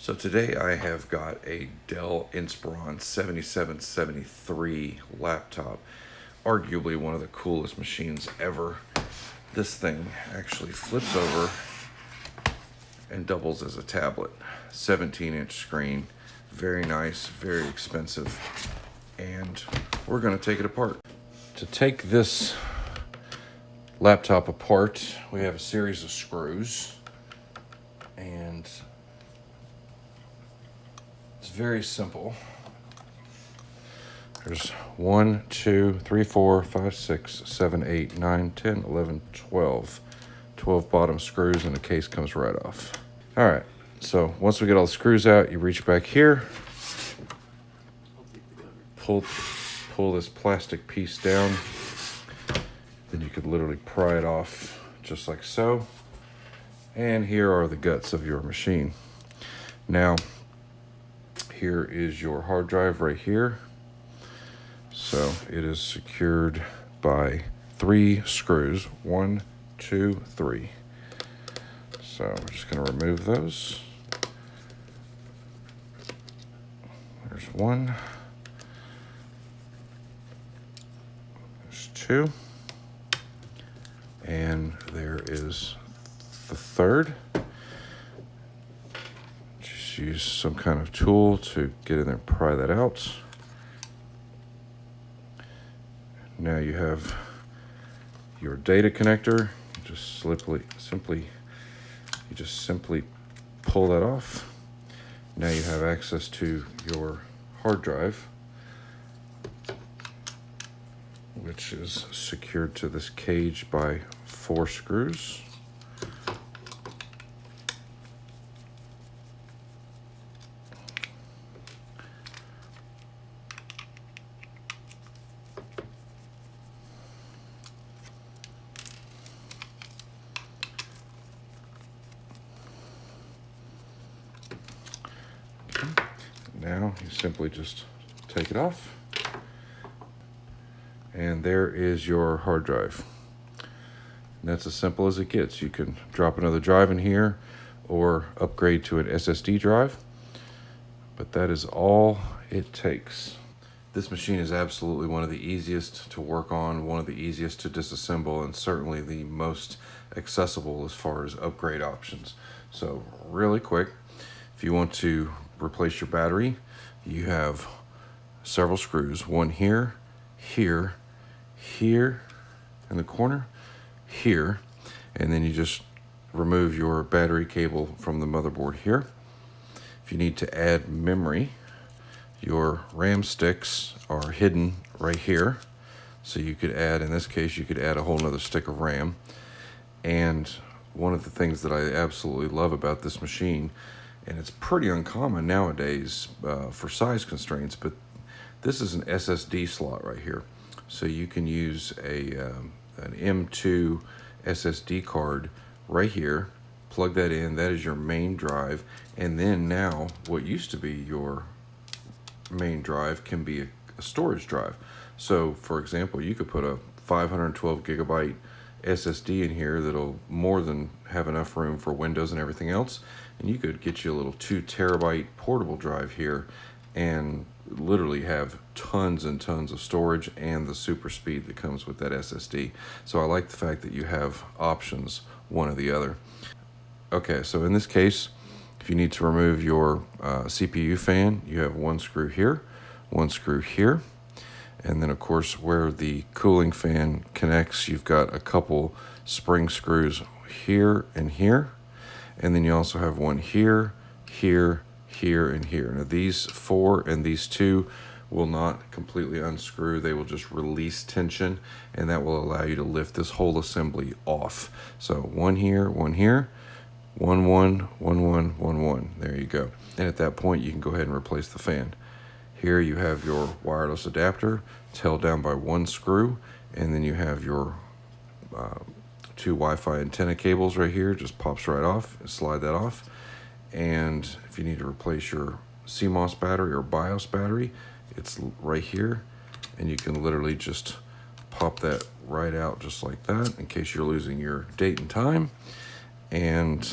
So today I have got a Dell Inspiron 7773 laptop, arguably one of the coolest machines ever. This thing actually flips over and doubles as a tablet. 17-inch screen, very nice, very expensive, and we're going to take it apart. To take this laptop apart, we have a series of screws, and it's very simple. There's 1, 2, 3, 4, 5, 6, 7, 8, 9, 10, 11, 12. 12 bottom screws, and the case comes right off. All right, so once we get all the screws out, you reach back here, pull this plastic piece down, then you could literally pry it off just like so. And here are the guts of your machine. Now, here is your hard drive right here. So it is secured by 3 screws. 1, 2, 3. So we're just going to remove those. There's 1. There's 2. And there is the 3rd. Just use some kind of tool to get in there and pry that out. Now you have your data connector. You just simply pull that off. Now you have access to your hard drive, which is secured to this cage by 4 screws. Now you simply just take it off, and there is your hard drive. And that's as simple as it gets. You can drop another drive in here or upgrade to an SSD drive, but that is all it takes. This machine is absolutely one of the easiest to work on, one of the easiest to disassemble, and certainly the most accessible as far as upgrade options. So really quick, if you want to replace your battery, you have several screws. One here, here, here in the corner, here, and then you just remove your battery cable from the motherboard here. If you need to add memory, your RAM sticks are hidden right here. So you could add, in this case, you could add a whole nother stick of RAM. And one of the things that I absolutely love about this machine, and it's pretty uncommon nowadays for size constraints, but this is an SSD slot right here. So you can use an M2 SSD card right here, plug that in, that is your main drive, and then now what used to be your main drive can be a storage drive. So for example, you could put a 512 gigabyte SSD in here that'll more than have enough room for Windows and everything else, and you could get you a little 2 terabyte portable drive here and literally have tons and tons of storage and the super speed that comes with that SSD. So I like the fact that you have options, one or the other. Okay, so in this case, if you need to remove your CPU fan, you have 1 screw here, 1 screw here, and then of course where the cooling fan connects, you've got a couple spring screws here and here, and then you also have one here, here, here, and here. Now these 4 and these 2 will not completely unscrew. They will just release tension, and that will allow you to lift this whole assembly off. So 1 here, 1 here, 1, 1, 1, 1, 1, 1. There you go. And at that point, you can go ahead and replace the fan. Here you have your wireless adapter. It's held down by 1 screw, and then you have your 2 Wi-Fi antenna cables right here. Just pops right off. Slide that off. And if you need to replace your CMOS battery or BIOS battery, it's right here, and you can literally just pop that right out just like that in case you're losing your date and time. And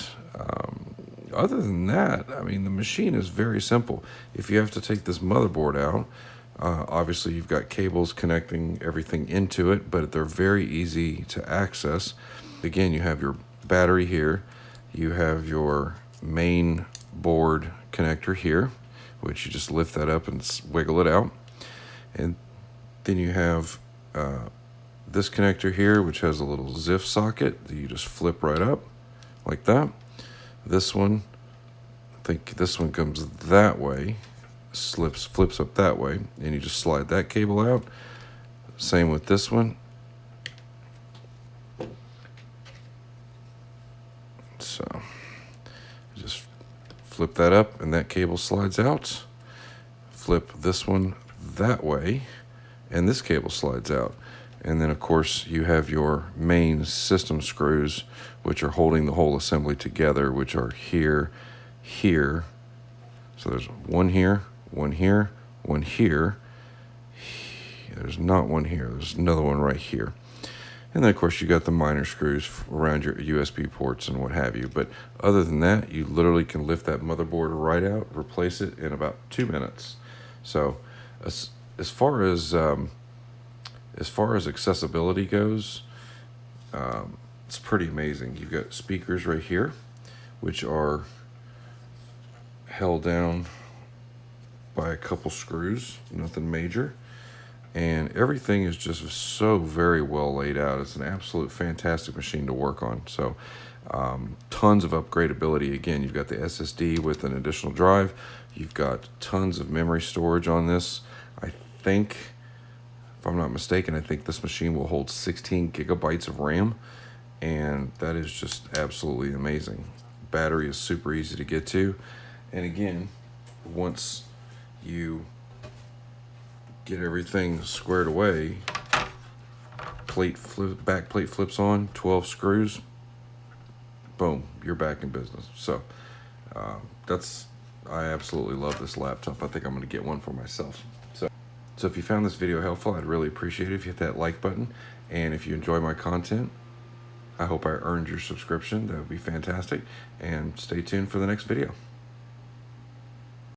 other than that, I mean, the machine is very simple. If you have to take this motherboard out, obviously you've got cables connecting everything into it, but they're very easy to access. Again, you have your battery here, you have your main board connector here, which you just lift that up and wiggle it out. And then you have this connector here, which has a little ZIF socket that you just flip right up like that. This one, I think this one comes that way, flips up that way, and you just slide that cable out. Same with this one. So just flip that up and that cable slides out. Flip this one that way and this cable slides out. And then of course you have your main system screws, which are holding the whole assembly together, which are here, here. So there's one here, one here, one here. There's not one here, there's another one right here. And then of course you got the minor screws around your USB ports and what have you. But other than that, you literally can lift that motherboard right out, replace it in about 2 minutes. So as far as accessibility goes, it's pretty amazing. You've got speakers right here, which are held down by a couple screws, nothing major. And everything is just so very well laid out. It's an absolute fantastic machine to work on. So tons of upgradability. Again, you've got the SSD with an additional drive. You've got tons of memory storage on this. I think, if I'm not mistaken, I think this machine will hold 16 gigabytes of RAM, and that is just absolutely amazing. Battery is super easy to get to, and again, once you get everything squared away, back plate flips on, 12 screws, boom, you're back in business. So I absolutely love this laptop. I think I'm going to get one for myself. So if you found this video helpful, I'd really appreciate it if you hit that like button. And if you enjoy my content, I hope I earned your subscription. That would be fantastic. And stay tuned for the next video.